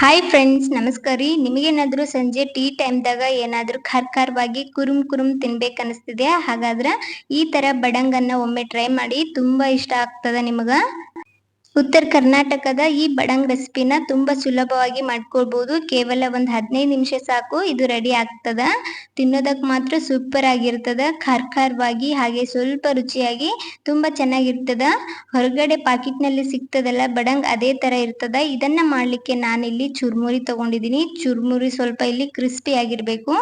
Hi friends, ನಮಸ್ಕಾರ ರೀ. ನಿಮಗೇನಾದರೂ ಸಂಜೆ ಟೀ ಟೈಮ್ದಾಗ ಏನಾದರೂ ಖಾರವಾಗಿ ಕುರುಮ್ ಕುರುಮ್ ತಿನ್ಬೇಕು ಅನಿಸ್ತಿದೆ. ಹಾಗಾದ್ರೆ ಈ ಥರ ಬಡಂಗನ್ನ ಒಮ್ಮೆ ಟ್ರೈ ಮಾಡಿ, ತುಂಬ ಇಷ್ಟ ಆಗ್ತದ ನಿಮಗೆ. ಉತ್ತರ ಕರ್ನಾಟಕದ ಈ ಬಡಂಗ್ ರೆಸಿಪಿನ ತುಂಬಾ ಸುಲಭವಾಗಿ ಮಾಡ್ಕೊಳ್ಬಹುದು. ಕೇವಲ ಒಂದು 15 ನಿಮಿಷ ಸಾಕು, ಇದು ರೆಡಿ ಆಗ್ತದ. ತಿನ್ನೋದಕ್ಕೆ ಮಾತ್ರ ಸೂಪರ್ ಆಗಿರ್ತದ. ಖಾರವಾಗಿ ಹಾಗೆ ಸ್ವಲ್ಪ ರುಚಿಯಾಗಿ ತುಂಬಾ ಚೆನ್ನಾಗಿರ್ತದ. ಹೊರಗಡೆ ಪಾಕೆಟ್ ನಲ್ಲಿ ಸಿಗ್ತದಲ್ಲ ಬಡಂಗ್, ಅದೇ ತರ ಇರ್ತದ. ಇದನ್ನ ಮಾಡ್ಲಿಕ್ಕೆ ನಾನಿಲ್ಲಿ ಚುರ್ಮುರಿ ತಗೊಂಡಿದ್ದೀನಿ. ಚುರ್ಮುರಿ ಸ್ವಲ್ಪ ಇಲ್ಲಿ ಕ್ರಿಸ್ಪಿ ಆಗಿರ್ಬೇಕು.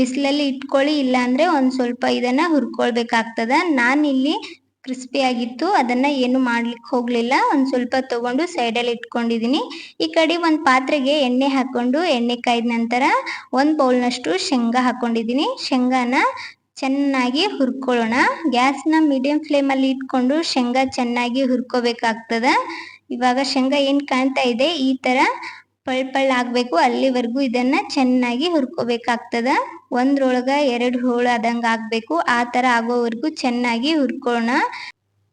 ಬಿಸಿಲಲ್ಲಿ ಇಟ್ಕೊಳ್ಳಿ, ಇಲ್ಲ ಅಂದ್ರೆ ಒಂದ್ ಸ್ವಲ್ಪ ಇದನ್ನ ಹುರ್ಕೊಳ್ಬೇಕಾಗ್ತದ. ನಾನಿಲ್ಲಿ ಕ್ರಿಸ್ಪಿ ಆಗಿತ್ತು, ಅದನ್ನ ಏನು ಮಾಡ್ಲಿಕ್ಕೆ ಹೋಗ್ಲಿಲ್ಲ. ಒಂದ್ ಸ್ವಲ್ಪ ತಗೊಂಡು ಸೈಡಲ್ಲಿ ಇಟ್ಕೊಂಡಿದೀನಿ. ಈ ಕಡೆ ಒಂದ್ ಪಾತ್ರೆಗೆ ಎಣ್ಣೆ ಹಾಕೊಂಡು, ಎಣ್ಣೆ ಕಾಯ್ದ ನಂತರ 1 ಬೌಲ್ನಷ್ಟು ಶೇಂಗಾ ಹಾಕೊಂಡಿದೀನಿ. ಶೇಂಗಾನ ಚೆನ್ನಾಗಿ ಹುರ್ಕೊಳ್ಳೋಣ. ಗ್ಯಾಸ್ನ ಮೀಡಿಯಂ ಫ್ಲೇಮ್ ಅಲ್ಲಿ ಇಟ್ಕೊಂಡು ಶೇಂಗಾ ಚೆನ್ನಾಗಿ ಹುರ್ಕೋಬೇಕಾಗ್ತದ. ಇವಾಗ ಶೇಂಗಾ ಏನ್ ಕಾಣ್ತಾ ಇದೆ, ಈ ತರ ಪಳ್ ಆಗ್ಬೇಕು. ಅಲ್ಲಿವರೆಗೂ ಇದನ್ನ ಚೆನ್ನಾಗಿ ಹುರ್ಕೋಬೇಕಾಗ್ತದ. ಒಂದ್ರೊಳಗ 2 ಹೋಳು ಆದಂಗ ಆಗ್ಬೇಕು. ಆ ತರ ಆಗೋವರೆಗೂ ಚೆನ್ನಾಗಿ ಹುರ್ಕೊಳ್ಳೋಣ.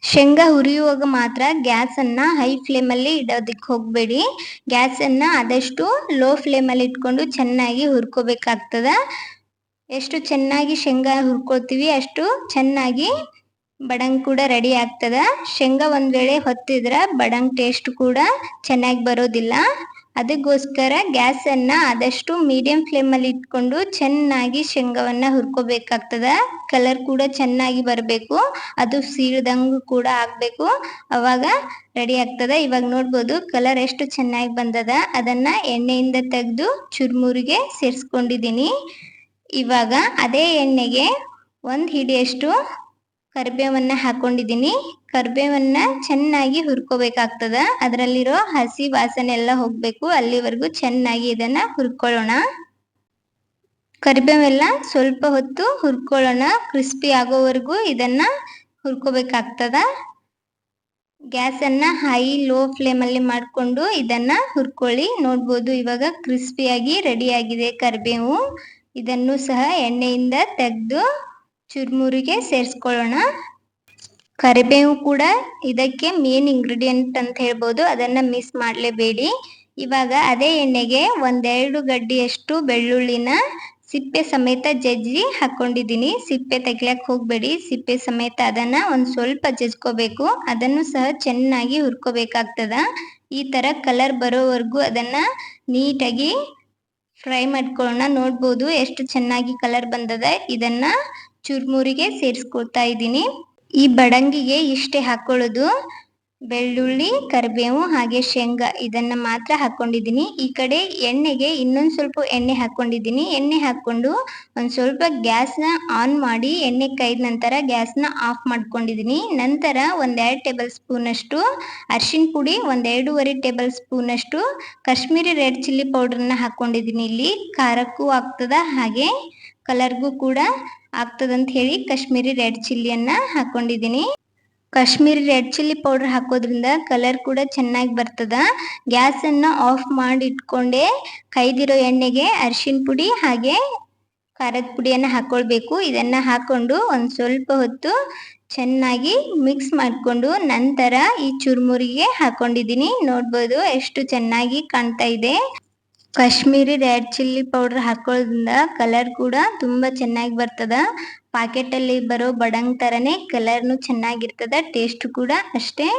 ಶೇಂಗಾ ಹುರಿಯುವಾಗ ಮಾತ್ರ ಗ್ಯಾಸ್ ಅನ್ನ ಹೈ ಫ್ಲೇಮ್ ಅಲ್ಲಿ ಇಡೋದಕ್ಕೆ ಹೋಗ್ಬೇಡಿ. ಗ್ಯಾಸ್ ಅನ್ನ ಆದಷ್ಟು ಲೋ ಫ್ಲೇಮ್ ಅಲ್ಲಿ ಇಟ್ಕೊಂಡು ಚೆನ್ನಾಗಿ ಹುರ್ಕೋಬೇಕಾಗ್ತದ. ಎಷ್ಟು ಚೆನ್ನಾಗಿ ಶೇಂಗಾ ಹುರ್ಕೋತೀವಿ ಅಷ್ಟು ಚೆನ್ನಾಗಿ ಬಡಂಗ್ ಕೂಡ ರೆಡಿ ಆಗ್ತದ. ಶೇಂಗಾ ಒಂದ್ ವೇಳೆ ಹೊತ್ತಿದ್ರ ಬಡಂಗ್ ಟೇಸ್ಟ್ ಕೂಡ ಚೆನ್ನಾಗಿ ಬರೋದಿಲ್ಲ. ಅದಕ್ಕೋಸ್ಕರ ಗ್ಯಾಸ್ ಅನ್ನ ಆದಷ್ಟು ಮೀಡಿಯಂ ಫ್ಲೇಮ್ ಅಲ್ಲಿ ಇಟ್ಕೊಂಡು ಚೆನ್ನಾಗಿ ಶೇಂಗಾವನ್ನ ಹುರ್ಕೋಬೇಕಾಗ್ತದ. ಕಲರ್ ಕೂಡ ಚೆನ್ನಾಗಿ ಬರಬೇಕು, ಅದು ಸೀಳ್ದಂಗೂ ಕೂಡ ಆಗ್ಬೇಕು. ಅವಾಗ ರೆಡಿ ಆಗ್ತದ. ಇವಾಗ ನೋಡ್ಬೋದು ಕಲರ್ ಎಷ್ಟು ಚೆನ್ನಾಗಿ ಬಂದದ. ಅದನ್ನ ಎಣ್ಣೆಯಿಂದ ತೆಗೆದು ಚುರ್ಮುರಿಗೆ ಸೇರಿಸ್ಕೊಂಡಿದ್ದೀನಿ. ಇವಾಗ ಅದೇ ಎಣ್ಣೆಗೆ 1 ಹಿಡಿಯಷ್ಟು ಕರಿಬೇವನ್ನ ಹಾಕೊಂಡಿದ್ದೀನಿ. ಕರಿಬೇವನ್ನ ಚೆನ್ನಾಗಿ ಹುರ್ಕೋಬೇಕಾಗ್ತದ. ಅದರಲ್ಲಿರೋ ಹಸಿ ವಾಸನೆ ಎಲ್ಲ ಹೋಗ್ಬೇಕು. ಅಲ್ಲಿವರೆಗೂ ಚೆನ್ನಾಗಿ ಇದನ್ನ ಹುರ್ಕೊಳ್ಳೋಣ. ಕರಿಬೇವೆಲ್ಲ ಸ್ವಲ್ಪ ಹೊತ್ತು ಹುರ್ಕೊಳ್ಳೋಣ. ಕ್ರಿಸ್ಪಿ ಆಗೋವರೆಗೂ ಇದನ್ನ ಹುರ್ಕೋಬೇಕಾಗ್ತದ. ಗ್ಯಾಸ್ ಅನ್ನ ಹೈ ಲೋ ಫ್ಲೇಮ್ ಅಲ್ಲಿ ಮಾಡ್ಕೊಂಡು ಇದನ್ನ ಹುರ್ಕೊಳ್ಳಿ. ನೋಡ್ಬೋದು ಇವಾಗ ಕ್ರಿಸ್ಪಿಯಾಗಿ ರೆಡಿ ಆಗಿದೆ ಕರಿಬೇವು. ಇದನ್ನು ಸಹ ಎಣ್ಣೆಯಿಂದ ತೆಗೆದು ಚುರ್ಮುರಿಗೆ ಸೇರಿಸ್ಕೊಳ್ಳೋಣ. ಕರಿಬೇವು ಕೂಡ ಇದಕ್ಕೆ ಮೇನ್ ಇಂಗ್ರೀಡಿಯೆಂಟ್ ಅಂತ ಹೇಳ್ಬೋದು. ಅದನ್ನ ಮಿಸ್ ಮಾಡಲೇಬೇಡಿ. ಇವಾಗ ಅದೇ ಎಣ್ಣೆಗೆ 1-2 ಗಡ್ಡೆಯಷ್ಟು ಬೆಳ್ಳುಳ್ಳಿನ ಸಿಪ್ಪೆ ಸಮೇತ ಜಜ್ಜಿ ಹಾಕೊಂಡಿದ್ದೀನಿ. ಸಿಪ್ಪೆ ತೆಗಿಯಕ್ಕೆ ಹೋಗ್ಬೇಡಿ. ಸಿಪ್ಪೆ ಸಮೇತ ಅದನ್ನ ಒಂದ್ ಸ್ವಲ್ಪ ಜಜ್ಕೋಬೇಕು. ಅದನ್ನು ಸಹ ಚೆನ್ನಾಗಿ ಹುರ್ಕೋಬೇಕಾಗ್ತದ. ಈ ತರ ಕಲರ್ ಬರೋವರೆಗೂ ಅದನ್ನ ನೀಟಾಗಿ ಫ್ರೈ ಮಾಡ್ಕೊಳ್ಳೋಣ. ನೋಡ್ಬೋದು ಎಷ್ಟು ಚೆನ್ನಾಗಿ ಕಲರ್ ಬಂದದ. ಇದನ್ನ ಚುರ್ಮುರಿಗೆ ಸೇರಿಸ್ಕೊಳ್ತಾ ಇದ್ದೀನಿ. ಈ ಬಡಂಗಿಗೆ ಇಷ್ಟೇ ಹಾಕೊಳ್ಳೋದು. ಬೆಳ್ಳುಳ್ಳಿ, ಕರಿಬೇವು ಹಾಗೆ ಶೇಂಗಾ ಇದನ್ನ ಮಾತ್ರ ಹಾಕೊಂಡಿದ್ದೀನಿ. ಈ ಕಡೆ ಎಣ್ಣೆಗೆ ಇನ್ನೊಂದ್ ಸ್ವಲ್ಪ ಎಣ್ಣೆ ಹಾಕೊಂಡಿದ್ದೀನಿ. ಎಣ್ಣೆ ಹಾಕೊಂಡು ಒಂದ್ ಸ್ವಲ್ಪ ಗ್ಯಾಸ್ನ ಆನ್ ಮಾಡಿ ಎಣ್ಣೆ ಕಾಯ್ದ ನಂತರ ಗ್ಯಾಸ್ನ ಆಫ್ ಮಾಡ್ಕೊಂಡಿದ್ದೀನಿ. ನಂತರ 1-2 ಟೇಬಲ್ ಸ್ಪೂನ್ ಅಷ್ಟು ಅರಿಶಿನ ಪುಡಿ, 1-2.5 ಟೇಬಲ್ ಸ್ಪೂನ್ ಅಷ್ಟು ಕಾಶ್ಮೀರಿ ರೆಡ್ ಚಿಲ್ಲಿ ಪೌಡರ್ನ ಹಾಕೊಂಡಿದ್ದೀನಿ. ಇಲ್ಲಿ ಖಾರಕ್ಕೂ ಆಗ್ತದ ಹಾಗೆ ಕಲರ್ಗೂ ಕೂಡ ಆಗ್ತದಂತ ಹೇಳಿ ಕಾಶ್ಮೀರಿ ರೆಡ್ ಚಿಲ್ಲಿಯನ್ನ ಹಾಕೊಂಡಿದ್ದೀನಿ. ಕಾಶ್ಮೀರಿ ರೆಡ್ ಚಿಲ್ಲಿ ಪೌಡರ್ ಹಾಕೋದ್ರಿಂದ ಕಲರ್ ಕೂಡ ಚೆನ್ನಾಗಿ ಬರ್ತದ. ಗ್ಯಾಸ್ ಅನ್ನ ಆಫ್ ಮಾಡಿ ಇಟ್ಕೊಂಡೆ ಕೈದಿರೋ ಎಣ್ಣೆಗೆ ಅರಿಶಿನ ಪುಡಿ ಹಾಗೆ ಖಾರದ ಪುಡಿಯನ್ನ ಹಾಕೊಳ್ಬೇಕು. ಇದನ್ನ ಹಾಕೊಂಡು ಒಂದ್ ಸ್ವಲ್ಪ ಹೊತ್ತು ಚೆನ್ನಾಗಿ ಮಿಕ್ಸ್ ಮಾಡ್ಕೊಂಡು ನಂತರ ಈ ಚುರ್ಮುರಿಗೆ ಹಾಕೊಂಡಿದ್ದೀನಿ. ನೋಡ್ಬೋದು ಎಷ್ಟು ಚೆನ್ನಾಗಿ ಕಾಣ್ತಾ ಇದೆ. ಕಾಶ್ಮೀರಿ ರೆಡ್ ಚಿಲ್ಲಿ ಪೌಡರ್ ಹಾಕೊಳ್ಳೋದ್ರಿಂದ ಕಲರ್ ಕೂಡ ತುಂಬಾ ಚೆನ್ನಾಗಿ ಬರ್ತದ. ಪಾಕೆಟ್ ಅಲ್ಲಿ ಬರೋ ಬಡಂಗ್ ತರನೇ ಕಲರ್ನು ಚೆನ್ನಾಗಿರ್ತದ. ಟೇಸ್ಟ್ ಕೂಡ ಅಷ್ಟೇ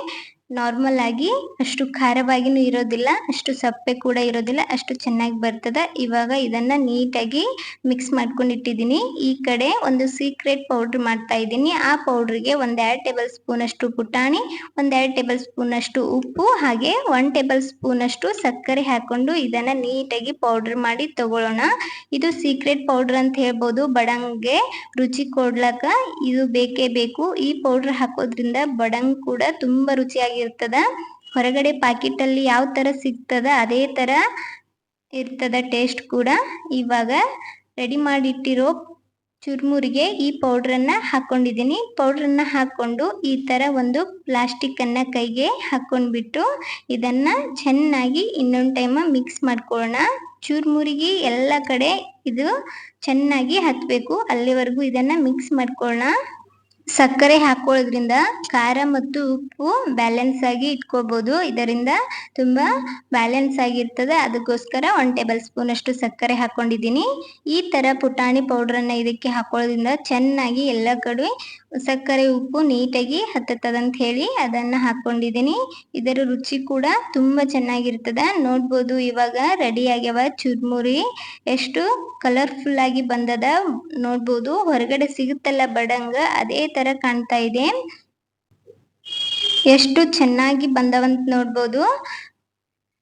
ನಾರ್ಮಲ್ ಆಗಿ, ಅಷ್ಟು ಖಾರವಾಗಿನೂ ಇರೋದಿಲ್ಲ, ಅಷ್ಟು ಸಪ್ಪೆ ಕೂಡ ಇರೋದಿಲ್ಲ, ಅಷ್ಟು ಚೆನ್ನಾಗಿ ಬರ್ತದ. ಇವಾಗ ಇದನ್ನ ನೀಟಾಗಿ ಮಿಕ್ಸ್ ಮಾಡ್ಕೊಂಡು ಇಟ್ಟಿದ್ದೀನಿ. ಈ ಕಡೆ ಒಂದು ಸೀಕ್ರೆಟ್ ಪೌಡರ್ ಮಾಡ್ತಾ ಇದ್ದೀನಿ. ಆ ಪೌಡರ್ಗೆ 1-2 ಟೇಬಲ್ ಸ್ಪೂನ್ ಅಷ್ಟು ಪುಟಾಣಿ, 1-2 ಟೇಬಲ್ ಸ್ಪೂನ್ ಅಷ್ಟು ಉಪ್ಪು ಹಾಗೆ 1 ಟೇಬಲ್ ಸ್ಪೂನ್ ಅಷ್ಟು ಸಕ್ಕರೆ ಹಾಕೊಂಡು ಇದನ್ನ ನೀಟಾಗಿ ಪೌಡರ್ ಮಾಡಿ ತಗೊಳ್ಳೋಣ. ಇದು ಸೀಕ್ರೆಟ್ ಪೌಡರ್ ಅಂತ ಹೇಳ್ಬೋದು. ಬಡಂಗ್ಗೆ ರುಚಿ ಕೊಡ್ಲಕ್ಕ ಇದು ಬೇಕೇ ಬೇಕು. ಈ ಪೌಡರ್ ಹಾಕೋದ್ರಿಂದ ಬಡಂಗ್ ಕೂಡ ತುಂಬಾ ರುಚಿಯಾಗಿರ್ತದ. ಹೊರಗಡೆ ಪಾಕೆಟ್ ಅಲ್ಲಿ ಯಾವ ತರ ಸಿಗ್ತದ ಅದೇ ತರ ಇರ್ತದ ಟೇಸ್ಟ್ ಕೂಡ. ಇವಾಗ ರೆಡಿ ಮಾಡಿಟ್ಟಿರೋ ಚುರ್ಮುರಿಗೆ ಈ ಪೌಡ್ರನ್ನ ಹಾಕೊಂಡಿದ್ದೀನಿ. ಪೌಡ್ರನ್ನ ಹಾಕೊಂಡು ಈ ತರ ಒಂದು ಪ್ಲಾಸ್ಟಿಕ್ ಅನ್ನ ಕೈಗೆ ಹಾಕೊಂಡ್ಬಿಟ್ಟು ಇದನ್ನ ಚೆನ್ನಾಗಿ ಇನ್ನೊಂದ್ ಟೈಮ್ ಮಿಕ್ಸ್ ಮಾಡ್ಕೊಳ್ಳೋಣ. ಚುರ್ಮುರಿಗೆ ಎಲ್ಲ ಕಡೆ ಇದು ಚೆನ್ನಾಗಿ ಹತ್ಬೇಕು. ಅಲ್ಲಿವರೆಗೂ ಇದನ್ನ ಮಿಕ್ಸ್ ಮಾಡ್ಕೊಳ್ಳೋಣ. ಸಕ್ಕರೆ ಹಾಕೊಳ್ಳೋದ್ರಿಂದ ಖಾರ ಮತ್ತು ಉಪ್ಪು ಬ್ಯಾಲೆನ್ಸ್ ಆಗಿ ಇಟ್ಕೋಬಹುದು. ಇದರಿಂದ ತುಂಬಾ ಬ್ಯಾಲೆನ್ಸ್ ಆಗಿರ್ತದೆ. ಅದಕ್ಕೋಸ್ಕರ 1 ಟೇಬಲ್ ಸ್ಪೂನ್ ಅಷ್ಟು ಸಕ್ಕರೆ ಹಾಕೊಂಡಿದ್ದೀನಿ. ಈ ತರ ಪುಟಾಣಿ ಪೌಡರ್ ಅನ್ನ ಇದಕ್ಕೆ ಹಾಕೊಳ್ಳೋದ್ರಿಂದ ಚೆನ್ನಾಗಿ ಎಲ್ಲ ಕಡೆ ಸಕ್ಕರೆ ಉಪ್ಪು ನೀಟಾಗಿ ಹತ್ತುತ್ತದೆ ಅಂತ ಹೇಳಿ ಅದನ್ನ ಹಾಕೊಂಡಿದ್ದೀನಿ. ಇದರ ರುಚಿ ಕೂಡ ತುಂಬಾ ಚೆನ್ನಾಗಿರ್ತದೆ. ನೋಡ್ಬೋದು ಇವಾಗ ರೆಡಿ ಆಗ್ಯಾವ ಚುರ್ಮುರಿ. ಎಷ್ಟು ಕಲರ್ಫುಲ್ ಆಗಿ ಬಂದದ ನೋಡ್ಬೋದು. ಹೊರಗಡೆ ಸಿಗುತ್ತಲ್ಲ ಬಡಂಗ ಅದೇ ತರ ಕಾಣ್ತಾ ಇದೆ. ಎಷ್ಟು ಚೆನ್ನಾಗಿ ಬಂದವಂತ ನೋಡ್ಬೋದು.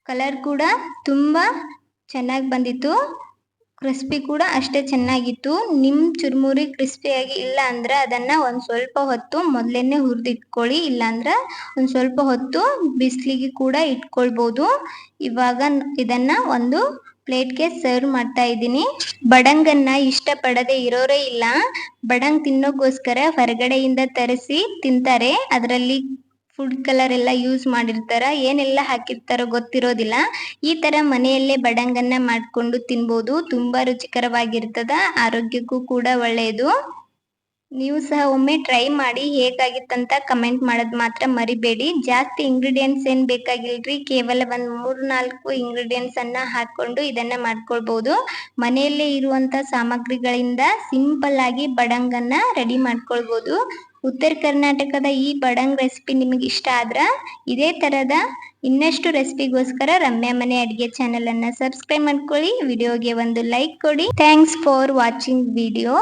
ಕಲರ್ ಕೂಡ ತುಂಬಾ ಚೆನ್ನಾಗಿ ಬಂದಿತ್ತು. ಕ್ರಿಸ್ಪಿ ಕೂಡ ಅಷ್ಟೇ ಚೆನ್ನಾಗಿತ್ತು. ನಿಮ್ ಚುರ್ಮುರಿ ಕ್ರಿಸ್ಪಿಯಾಗಿ ಇಲ್ಲ ಅಂದ್ರೆ ಅದನ್ನ ಒಂದ್ ಸ್ವಲ್ಪ ಹೊತ್ತು ಮೊದಲೇನೆ ಹುರಿದಿಟ್ಕೊಳ್ಳಿ. ಇಲ್ಲಾಂದ್ರ ಒಂದ್ ಸ್ವಲ್ಪ ಹೊತ್ತು ಬಿಸಿಲಿಗೆ ಕೂಡ ಇಟ್ಕೊಳ್ಬಹುದು. ಇವಾಗ ಇದನ್ನ ಒಂದು ಪ್ಲೇಟ್ಗೆ ಸರ್ವ್ ಮಾಡ್ತಾ ಇದ್ದೀನಿ. ಬಡಂಗನ್ನ ಇಷ್ಟಪಡದೆ ಇರೋರೇ ಇಲ್ಲ. ಬಡಂಗ್ ತಿನ್ನೋಕ್ಕೋಸ್ಕರ ಹೊರಗಡೆಯಿಂದ ತರಿಸಿ ತಿಂತಾರೆ. ಅದರಲ್ಲಿ ಫುಡ್ ಕಲರ್ ಎಲ್ಲ ಯೂಸ್ ಮಾಡಿರ್ತಾರ. ಏನೆಲ್ಲ ಹಾಕಿರ್ತಾರೋ ಗೊತ್ತಿರೋದಿಲ್ಲ. ಈ ತರ ಮನೆಯಲ್ಲೇ ಬಡಂಗನ್ನ ಮಾಡ್ಕೊಂಡು ತಿನ್ಬೋದು. ತುಂಬಾ ರುಚಿಕರವಾಗಿರ್ತದ. ಆರೋಗ್ಯಕ್ಕೂ ಕೂಡ ಒಳ್ಳೆಯದು. ನೀವು ಸಹ ಒಮ್ಮೆ ಟ್ರೈ ಮಾಡಿ ಹೇಗಾಗಿತ್ತಂತ ಕಮೆಂಟ್ ಮಾಡೋದು ಮಾತ್ರ ಮರಿಬೇಡಿ. ಜಾಸ್ತಿ ಇಂಗ್ರೀಡಿಯೆಂಟ್ಸ್ ಏನ್ ಬೇಕಾಗಿಲ್ರಿ. ಕೇವಲ ಒಂದ್ 3-4 ಇಂಗ್ರೀಡಿಯೆಂಟ್ಸ್ ಅನ್ನ ಹಾಕೊಂಡು ಇದನ್ನ ಮಾಡ್ಕೊಳ್ಬಹುದು. ಮನೆಯಲ್ಲೇ ಇರುವಂತ ಸಾಮಗ್ರಿಗಳಿಂದ ಸಿಂಪಲ್ ಆಗಿ ಬಡಂಗನ್ನ ರೆಡಿ ಮಾಡ್ಕೊಳ್ಬಹುದು. ಉತ್ತರ ಕರ್ನಾಟಕದ ಈ ಬಡಂಗ್ ರೆಸಿಪಿ ನಿಮಗೆ ಇಷ್ಟ ಆದ್ರ ಇದೇ ತರದ ಇನ್ನಷ್ಟು ರೆಸಿಪಿಗೋಸ್ಕರ ರಮ್ಯಾ ಮನೆ ಅಡಿಗೆ ಚಾನೆಲ್ ಅನ್ನ ಸಬ್ಸ್ಕ್ರೈಬ್ ಮಾಡ್ಕೊಳ್ಳಿ. ವಿಡಿಯೋಗೆ ಒಂದು ಲೈಕ್ ಕೊಡಿ. Thanks for watching video.